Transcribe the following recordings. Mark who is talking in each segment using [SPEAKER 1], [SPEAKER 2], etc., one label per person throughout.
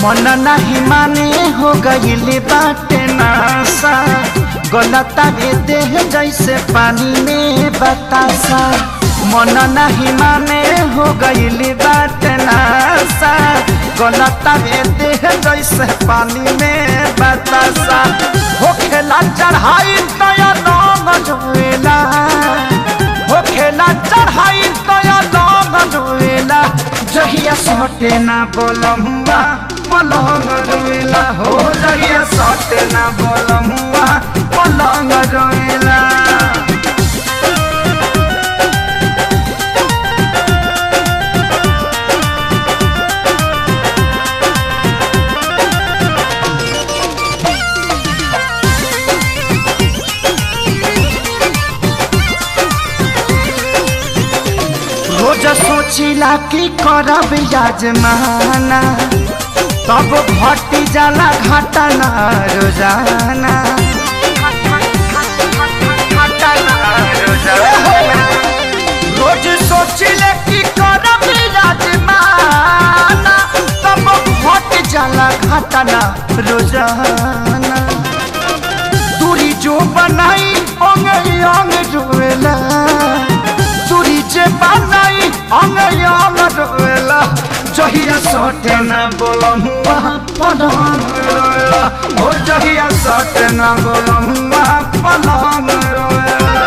[SPEAKER 1] मन नहीं माने हो गईल बाटे नासा, गलता रे देह जैसे पानी में बतासा। मन नहीं माने हो गईल बाटे नासा, गलता रे देह जैसे पानी में बतासा। हो खेला चढ़ाई तया लोग जोएला, हो खेला चढ़ाई तया लोग जोएला। जहिया सटे ना बोलमुआ पलंग रोएला, हो जहिया सटे ना बोलमुआ पलंग रोएला। रोज सोचिला कि करब याजमाना, तब घटी जाला घटना रोजाना। रोज सोचिले कि करब याजमाना, तब घट जाला घटना रोजाना। दूरी जो बनाई अंग अंग रोएला, दूरी जे बनाई अंग अंग रोएला। जहिया सटे ना बोलमुआ पलंग रोएला, हो जहिया सटे ना बोलमुआ पलंग रोएला।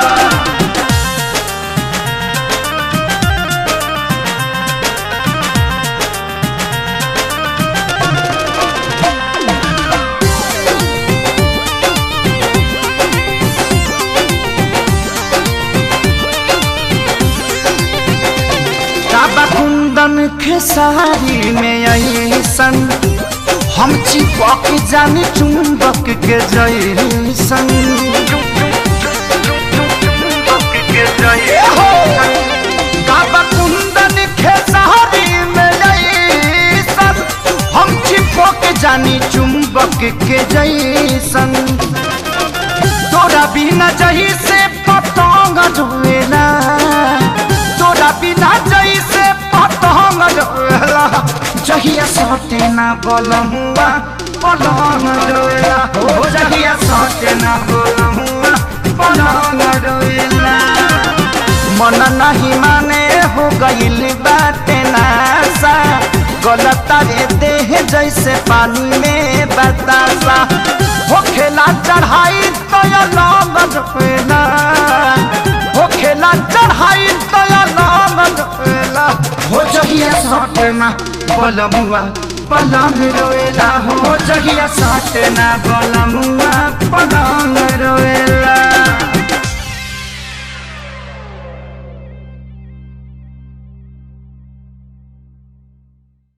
[SPEAKER 1] काबा कुंदन खेसारी में ऐसन, हम चिपक जानी चुंबक के जैसन। काबा कुंदन खेसारी में ऐसन, हम चिपक जानी चुंबक के जैसन। तोरा बिना जही से पतंग जोएला, तोरा बिना जैसे पतंग रोएला। जहिया सटे ना बोलमुआ पलंग रोएला, हो जहिया सटे ना बोलमुआ पलंग रोएला। मन नहीं माने हो गईल बाटे नासा, गलता रे देह जैसे पानी में बतासा। हो खेला चढ़ाई तया लोग जोएला, हो खेला चढ़ाई तया लोग जोएला। हो जहिया सटे ना बोलमुआ पलंग रोएला, हो जहिया सटे ना बोलमुआ